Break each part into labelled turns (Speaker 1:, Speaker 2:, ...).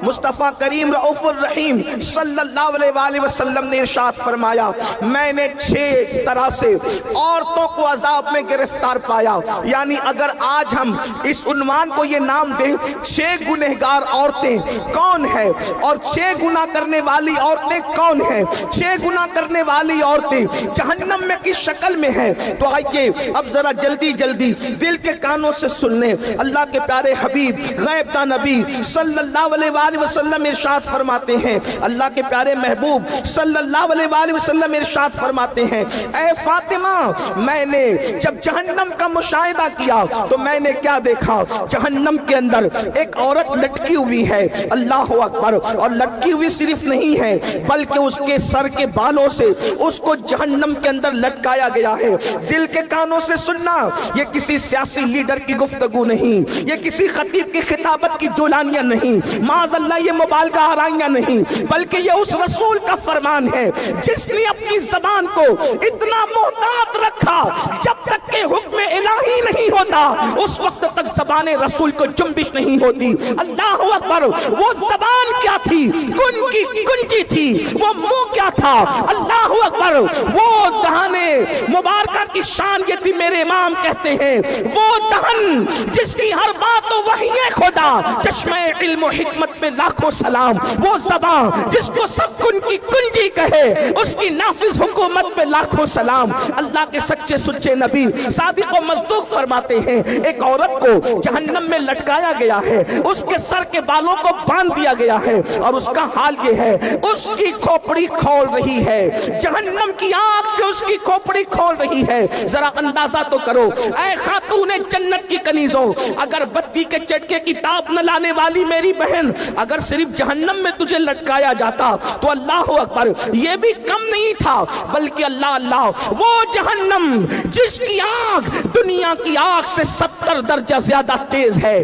Speaker 1: مصطفیٰ کریم رؤوف الرحیم صلی اللہ علیہ وسلم نے ارشاد فرمایا میں نے 6 طرح سے عورتوں کو عذاب میں گرفتار پایا. یعنی اگر آج ہم اس عنوان کو یہ نام دیں 6 گنہگار عورتیں کون ہیں اور 6 گناہ کرنے والی عورتیں کون ہیں, 6 گناہ کرنے والی عورتیں جہنم میں کس شکل میں ہیں, تو آئیے اب ذرا جلدی جلدی دل کے کانوں سے سن لیں. اللہ کے پیارے حبیب غیب داں نبی صلی اللہ علیہ وآلہ وسلم ارشاد فرماتے ہیں, اللہ کے پیارے محبوب صلی اللہ علیہ وآلہ وسلم ارشاد فرماتے ہیں اے فاطمہ میں نے جب جہنم کا مشاہدہ کیا تو میں نے کیا دیکھا, جہنم کے اندر ایک عورت لٹکی ہوئی ہے, اللہ اکبر, اور لٹکی ہوئی صرف نہیں ہے بلکہ اس کے سر کے بالوں سے اس کو جہنم کے اندر لٹکایا گیا ہے. دل کے کانوں سے سننا, یہ کسی سیاسی لیڈر کی گفتگو نہیں, یہ کسی خطیب کی خطابت کی دولانیاں نہیں, معاذ اللہ یہ مبالغہ آرائیاں نہیں, بلکہ یہ اس رسول کا فرمان ہے جس نے اپنی زبان کو اتنا محتاط رکھا جب تک کہ حکم الہی نہیں ہوتا اس وقت تک زبان رسول کو جنبش نہیں ہوتی. اللہ اکبر, وہ زبان کیا تھی, کن کی کنجی تھی, وہ منہ کیا تھا, اللہ اکبر, وہ دہانے مبارکہ کی شان یہ تھی. میرے امام کہتے ہیں وہ دہن جس کی ہر بات و وحی خدا, چشمہ علم و حکمت پہ لاکھوں سلام, وہ زبان جس کو سب کن کی کنجی کہے اس کی نافذ حکومت پہ لاکھوں سلام. اللہ کے سچے سچے نبی صادق و مصدوق فرماتے ہیں ایک عورت کو جہنم میں لٹکایا گیا ہے, اس کے سر کے بالوں کو باندھ دیا گیا ہے اور اس کا حال یہ ہے اس کی کھوپڑی کھول رہی ہے, جہنم کی آگ سے اس کی کھوپڑی کھول رہی ہے. ذرا اندازہ تو کرو اے خاتون جنت کی کنیزوں, اگر بتی کے چٹکے کی تاب نہ لانے والی میری بہن, اگر صرف جہنم میں تجھے لٹکایا جاتا تو اللہ اکبر یہ بھی کم نہیں تھا, بلکہ اللہ اللہ وہ جہنم جس کی آگ دنیا کی آگ سے 70 درجہ زیادہ تیز ہے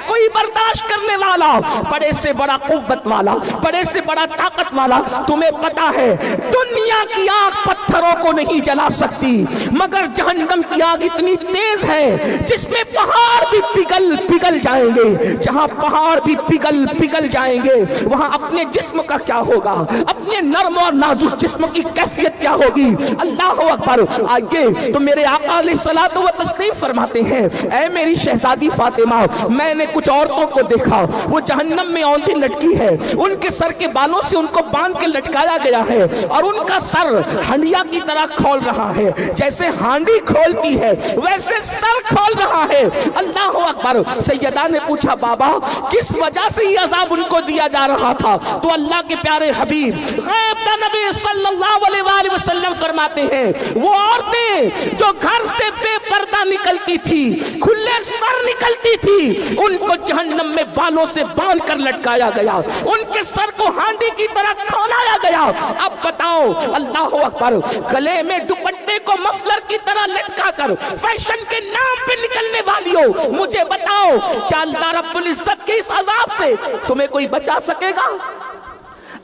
Speaker 1: کوئی برداشت کرنے والا, بڑے سے بڑا قوت والا, بڑے سے بڑا طاقت والا. تمہیں پتا ہے دنیا کی آگ پتھروں کو نہیں جلا سکتی مگر جہنم کی آگ اتنی تیز ہے جس میں پہاڑ بھی پگھل جائیں گے. جہاں پہاڑ بھی پگھل جائیں گے وہاں اپنے جسم کا کیا ہوگا, اپنے نرم اور نازک جسم کی کیفیت کیا ہوگی. اللہ اکبر. آئیے تو میرے آقا علیہ الصلوۃ والتسلیم فرماتے ہیں اے میری شہزادی فاطمہ میں نے کچھ عورتوں کو دیکھا وہ جہنم میں اوندھی لٹکی ہے, ان کے سر کے بالوں سے ان کو باندھ کے لٹکایا گیا ہے اور ان کا سر ہنڈیا کی طرح کھول رہا ہے, جیسے ہانڈی کھولتی ہے ویسے سر کھول رہا ہے. اللہ اکبر. سیدہ نے پوچھا بابا کس وجہ سے یہ عذاب ان کو دیا جا رہا تھا, تو اللہ کے پیارے حبیب غیب داں نبی صلی اللہ علیہ وآلہ وسلم فرماتے ہیں وہ عورتیں جو گھر سے بے پردہ نکلتی تھی, کھلے سر نکلتی تھی, ان کو جہنم میں بالوں سے باندھ کر لٹکایا گیا, ان کے سر کو ہانڈی کی طرح کھولایا گیا. اب بتاؤ اللہ اکبر, گلے میں دوپٹے کو مفلر کی طرح لٹکا کر فیشن کے نام پہ نکلنے والی ہو, مجھے بتاؤ کیا اللہ رب العزت کے اس عذاب سے تمہیں کوئی بچا سکے گا؟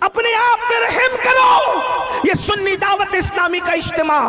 Speaker 1: اپنے آپ پہ رحم کرو. یہ سنی دعوت اسلامی کا اجتماع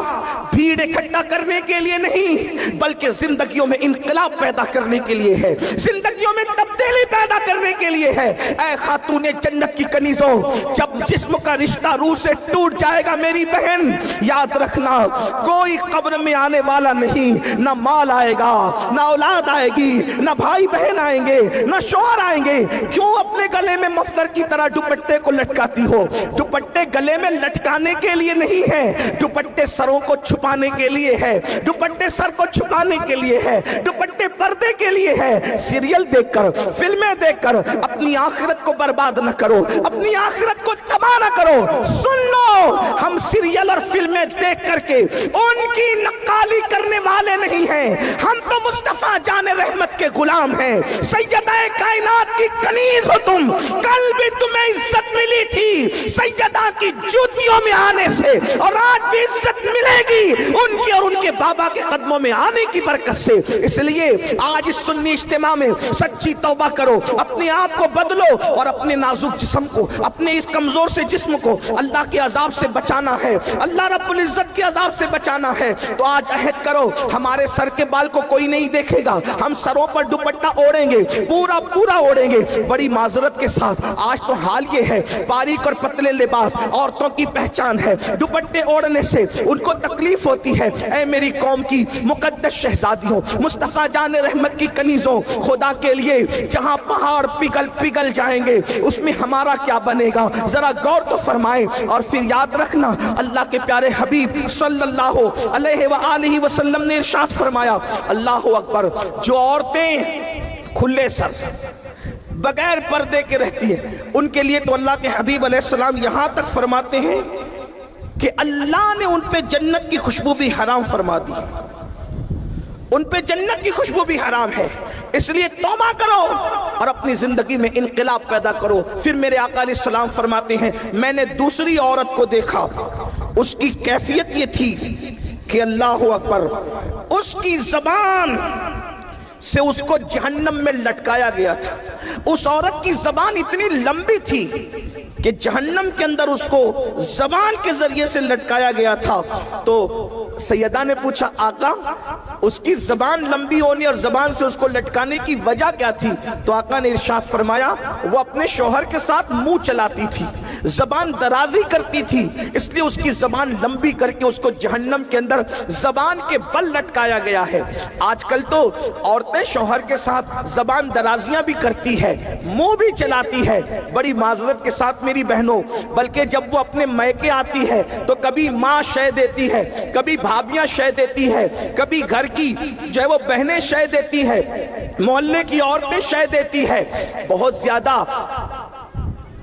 Speaker 1: بھیڑ اکٹھا کرنے کے لیے نہیں بلکہ زندگیوں میں انقلاب پیدا کرنے کے لیے ہے, زندگیوں میں تبدیلی پیدا کرنے کے لیے ہے. اے خاتون جنت کی کنیزوں, جب جسم کا رشتہ روح سے ٹوٹ جائے گا میری بہن, یاد رکھنا کوئی قبر میں آنے والا نہیں, نہ مال آئے گا, نہ اولاد آئے گی, نہ بھائی بہن آئیں گے, نہ شوہر آئیں گے. کیوں اپنے گلے میں مفلر کی طرح دوپٹے کو لٹکاتی ہو؟ دوپٹے گلے میں لٹکانے کے لیے نہیں ہے, دوپٹے سروں کو چھپانے کے لیے ہے, دوپٹے سر کو چھپانے کے لیے ہے, دوپٹے پردے کے لیے ہے. سیریل دیکھ کر, فلمیں دیکھ کر اپنی آخرت کو برباد نہ کرو, اپنی آخرت کو تباہ نہ کرو. سن لو, ہم سیریل اور فلمیں دیکھ کر کے ان کی نقالی کرنے والے نہیں ہیں, ہم تو مصطفیٰ جان رحمت کے غلام ہیں. سیدہ کائنات کی کنیز ہو تم, کل بھی تمہیں عزت ملی تھی سیدہ کی جوتیوں میں آنے سے, اور آج بھی عزت ملے گی ان کی اور ان کے بابا کے قدموں میں آنے کی برکت سے. اس لیے آج اس سنی اجتماع میں سچی توبہ तौबा करो, अपने आप को बदलो और अपने नाजुक जिस्म को, अपने इस कमजोर से जिस्म को अल्लाह के अजाब से बचाना है, अल्लाह रब्बुल इज्जत के अजाब से बचाना है। तो आज अहद करो, हमारे सर के बाल को कोई नहीं देखेगा, हम सरों पर दुपट्टा ओढ़ेंगे, पूरा पूरा ओढ़ेंगे। बड़ी माजरत के साथ आज तो हाल ये है, बारीक और पतले लिबास औरतों की पहचान है, दुपट्टे ओढ़ने से उनको तकलीफ होती है। ऐ मेरी कौम की मुकद्दस शहजादियों, मुस्तफा जान रहमत की कनीजों, खुदा के लिए जहां पहाड़ पिघल पिघल जाएंगे उसमें हमारा क्या बनेगा, जरा गौर तो फरमाएं। और फिर याद रखना, अल्लाह के प्यारे हबीब सल्लल्लाहु अलैहि वसल्लम ने इरशाद फरमाया, अल्लाहु अकबर, जो औरतें खुले सर बगैर पर्दे के रहती है उनके लिए तो अल्लाह के हबीब अलैहिस्सलाम यहां तक फरमाते हैं कि अल्लाह ने उन पे जन्नत की खुशबू भी हराम फरमा दी, उन पे जन्नत की खुशबू भी हराम है। इसलिए तौबा करो और अपनी जिंदगी में इनकलाब पैदा करो। फिर मेरे आका अलैहिस्सलाम फरमाते हैं, मैंने दूसरी औरत को देखा, उसकी कैफियत ये थी कि अल्लाहु अकबर, उसकी जबान से उसको जहन्नम में लटकाया गया था। उस औरत की जबान इतनी लंबी थी कि जहन्नम के अंदर उसको जबान के जरिए से लटकाया गया था। तो सैयदा ने पूछा, आका उसकी जबान लंबी होने और जबान से उसको लटकाने की वजह क्या थी? तो आका ने इरशाद फरमाया, वो अपने शौहर के साथ मुंह चलाती थी, जबान दराजी करती थी, इसलिए उसकी जबान लंबी करके उसको जहन्नम के अंदर जबान के बल लटकाया गया है। आजकल तो औरतें शौहर के साथ जबान दराजियां भी करती है, मुंह भी चलाती है। बड़ी माजरत के साथ मेरी बहनों, बल्कि जब वो अपने मैके आती है तो कभी माँ शय देती है, कभी भाभियां शय देती है, कभी घर की जो है वो बहनें शय देती है, मोहल्ले की औरतें शय देती है। बहुत ज्यादा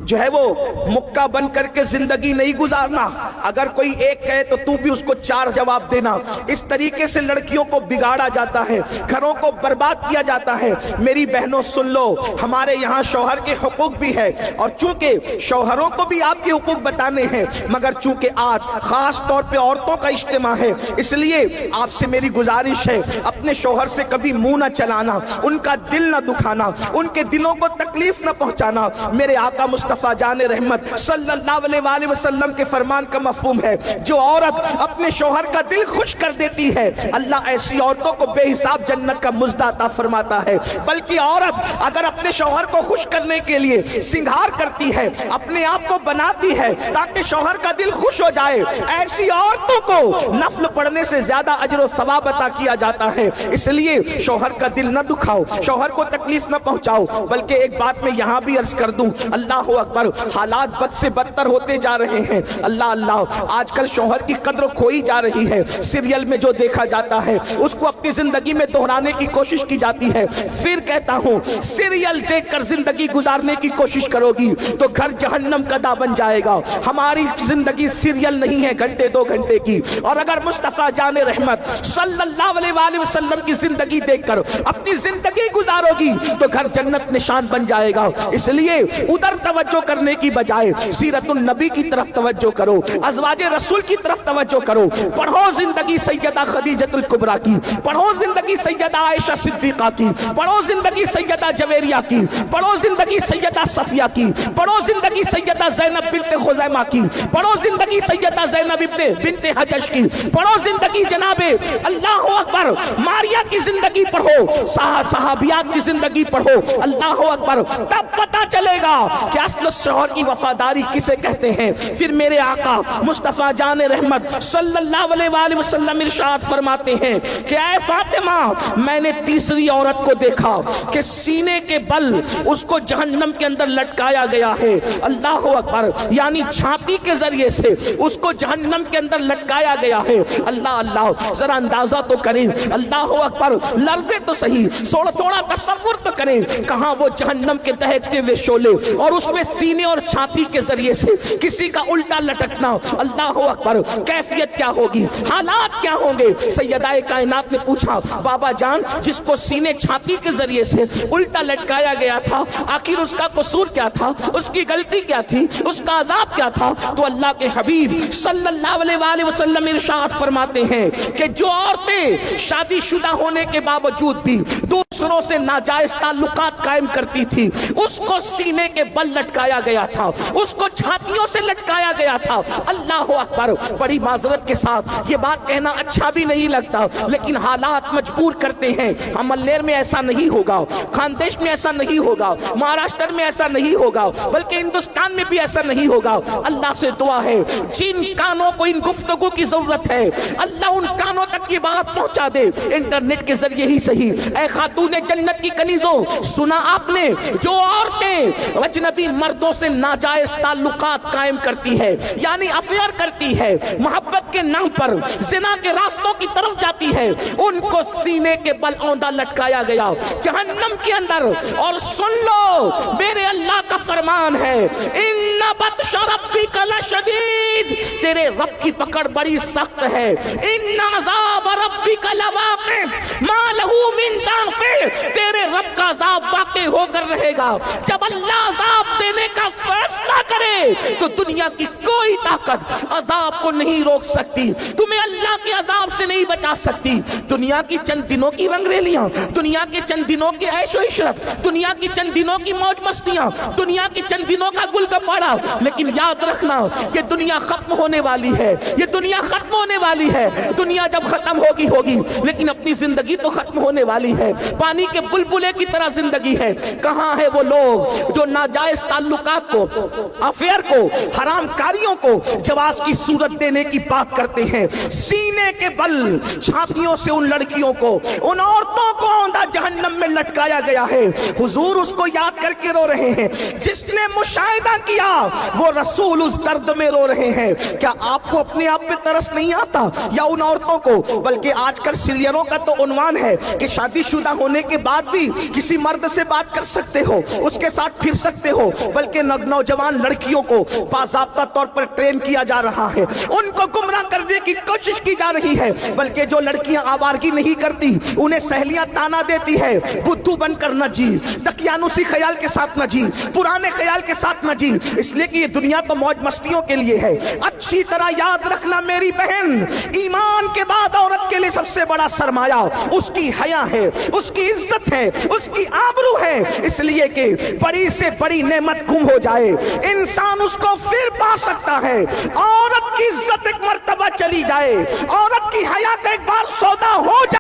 Speaker 1: जो है वो मुक्का बन करके जिंदगी नहीं गुजारना। अगर कोई एक कहे तो तू भी उसको चार जवाब देना। इस तरीके से लड़कियों को बिगाड़ा जाता है, घरों को बर्बाद किया जाता है। मेरी बहनों सुन लो, हमारे यहाँ शौहर के हुकूक भी है और चूंकि शौहरों को भी आपके हुकूक बताने हैं, मगर चूंकि आज खास तौर पे औरतों का इज्तिमा है, इसलिए आपसे मेरी गुजारिश है, अपने शौहर से कभी मुंह न चलाना, उनका दिल न दुखाना, उनके दिलों को तकलीफ न पहुंचाना। मेरे आका मुस्तफा जाने रहमत सल्लल्लाहु अलैहि वसल्लम के फरमान का मफहूम है, जो औरत अपने शौहर का दिल खुश कर देती है, अल्लाह ऐसी औरतों को बेहिसाब जन्नत का मुज़्दा अता फरमाता है। बल्कि औरत अगर अपने शौहर को खुश करने के लिए सिंगार करती है, अपने आप को बनाती है ताकि शौहर का दिल खुश हो जाए, ऐसी औरतों को नफल पढ़ने से ज्यादा अजर व सवाब अता किया जाता है। इसलिए शौहर का दिल न दुखाओ, शौहर को तकलीफ न पहुंचाओ। बल्कि एक बात मैं यहां भी अर्ज कर दूं, अल्लाह अकबर, हालात बद से बदतर होते जा रहे हैं। अल्लाह अल्लाह, आजकल शौहर की कद्र खोई जा रही है। सीरियल में जो देखा जाता है उसको अपनी जिंदगी में दोहराने की कोशिश की जाती है। फिर कहता हूं, सीरियल देखकर जिंदगी गुजारने की कोशिश करोगी तो घर जहन्नम का दा बन जाएगा। हमारी जिंदगी सीरियल नहीं है घंटे दो घंटे की। और अगर मुस्तफा जाने रहमत सल्लल्लाहु अलैहि वसल्लम की जिंदगी देखकर अपनी जिंदगी गुजारोगी तो घर जन्नत निशान बन जाएगा। इसलिए उधर तवज्जो करने की बजाय सीरतुन नबी की तरफ तवज्जो करो, अज़वाजे रसूल की तरफ तवज्जो करो। पढ़ो जिंदगी सैयदा खदीजतुल कुबरा की, पढ़ो जिंदगी सैयदा आयशा सिद्दीका की, पढ़ो जिंदगी सैयदा जवेरिया की, पढ़ो जिंदगी सैयदा सफिया की, पढ़ो जिंदगी सैयदा ज़ैनब बिन्ते खुज़ैमा की, पढ़ो जिंदगी सैयदा ज़ैनब बिन्ते हजज की, पढ़ो जिंदगी जनाबे अल्लाहु अकबर मारिया की जिंदगी पढ़ो, सहाबियात की जिंदगी पढ़ो। अल्लाहु अकबर, तब पता चलेगा कि असल शौहर की वफादारी किसे कहते हैं। फिर मेरे आका मुस्तफा जान रहमत सल्लल्लाहु अलैहि वसल्लम इरशाद फरमाते हैं कि ऐ फातिमा, मैंने तीसरी औरत को देखा कि सीने के बल उसको जहन्नम के अंदर लटकाया गया है। अल्लाह अकबर, यानी छाती के जरिए से उसको जहन्नम के अंदर लटकाया गया है। अल्लाह अल्लाह, जरा अंदाजा तो करें, अल्लाह अकबर, लर्जे तो सही, थोड़ा तसव्वुर तो करें, कहां वो जहन्नम के दहकते हुए शोले और उसमें सीने और छाती के जरिए से किसी का उल्टा लटकना। अल्लाह अकबर, कैफियत क्या होगी, हालात क्या होंगे। सैयदाए कायनात ने पूछा, बाबा जान, जिसको सीने छाती के जरिए से उल्टा लटकाया गया था, आखिर उसका कसूर क्या था, उसकी गलती क्या थी, उसका अजाब क्या था? तो अल्लाह के हबीब सल्लल्लाहु अलैहि वसल्लम इरशाद फरमाते हैं कि जो औरतें शादीशुदा होने के बावजूद भी दूसरों से नाजायज ताल्लुकात कायम करती थी, उसको सीने के बल लटकाया गया था, उसको छातियों से लटकाया गया था। अल्लाह अकबर। बड़ी माजरत के साथ ये बात कहना अच्छा भी नहीं लगता, लेकिन हालात मजबूर करते हैं। अमलनेर में ऐसा नहीं होगा, खानदेश में ऐसा नहीं होगा, महाराष्ट्र में ऐसा नहीं होगा, बल्कि हिंदुस्तान में भी ऐसा नहीं होगा। अल्लाह से दुआ है जिन कानों को इन गुफ्तगू की जरूरत है, अल्लाह उन कानों तक ये बात पहुंचा दे, इंटरनेट के जरिए ही सही। ऐ खातूने जन्नत की कनीजों, सुना आपने, जो औरतें अजनबी मर्दों से नाजायज ताल्लुकात कायम करती है, यानी अफेयर करती है, मोहब्बत के नाम पर जिना के रास्तों की तरफ जाती है, उनको सीने के बल औंधा लटकाया गया जहन्नम के अंदर। और सुन लो, मेरे अल्लाह का फरमान है, इन्ना बत्शा रब्बिका लशदीद, तेरे रब की पकड़ बड़ी सख्त है। इन्ना अज़ाब रब्बिका लवाक़ि मा लहू मिन दाफ़िर, तेरे रब का अज़ाब वाक़ई होकर रहेगा। जब अल्लाह अज़ाब देने का फैसला करे तो दुनिया की कोई ताकत अज़ाब को नहीं रोक सकती, तुम्हें अल्लाह के अज़ाब से नहीं बचा सकती। दुनिया की चंद दिनों की रंगरेलियां, दुनिया के चंद दिनों के ऐशो इशरत, दुनिया की चंद दिनों की मौज मस्तियां, दुनिया के चंद दिनों का गुल गप्पाड़ा, लेकिन याद रखना ये दुनिया खत्म होने वाली है, ये दुनिया खत्म होने वाली है। दुनिया जब खत्म होगी होगी, लेकिन अपनी जिंदगी तो खत्म होने वाली है। पानी के बुलबुले की तरह जिंदगी है। कहां है वो लोग जो नाजायज ताल्लुकात को, अफेयर को, हराम कारियों को जवाब की सूरत देने की बात करते हैं। सीने के बल छातियों से उन लड़कियों को, उन औरतों को औंधा जहन्नम में लटकाया गया है। हुजूर उसको याद करके रो रहे हैं, जिसने मुशाहिदा किया वो रसूल उस दर्द में रो रहे हैं। क्या आपको अपने आप पे तरस नहीं आता, या उन औरतों को? बल्कि आजकल सीरियलों का तो उन्वान है कि शादीशुदा होने के बाद भी किसी मर्द से बात कर सकते हो, उसके साथ फिर सकते हो। बल्कि नौजवान लड़कियों को बाज़ाब्ता तौर पर ट्रेन किया जा रहा है, उनको गुमराह करने की कोशिश की जा रही है। बल्कि जो लड़कियां आवारगी नहीं करती, उन्हें सहेलियां ताना देती है, बुद्धू बनकर न जी, दकियानुसी ख्याल के साथ न जी, पुराने ख्याल के साथ न जी, इसलिए कि ये दुनिया तो मौज मस्तियों के लिए है। अच्छी तरह याद रखना मेरी बहन, ईमान के बाद औरत के लिए सबसे बड़ा सरमाया उसकी हया है, उसकी इज्जत है, उसकी आबरू है। इसलिए कि बड़ी से बड़ी नेमत गुम हो जाए, इंसान उसको फिर पा सकता है। औरत की इज्जत एक मर्तबा चली जाए, औरत की हया का एक बार सौदा हो जाए,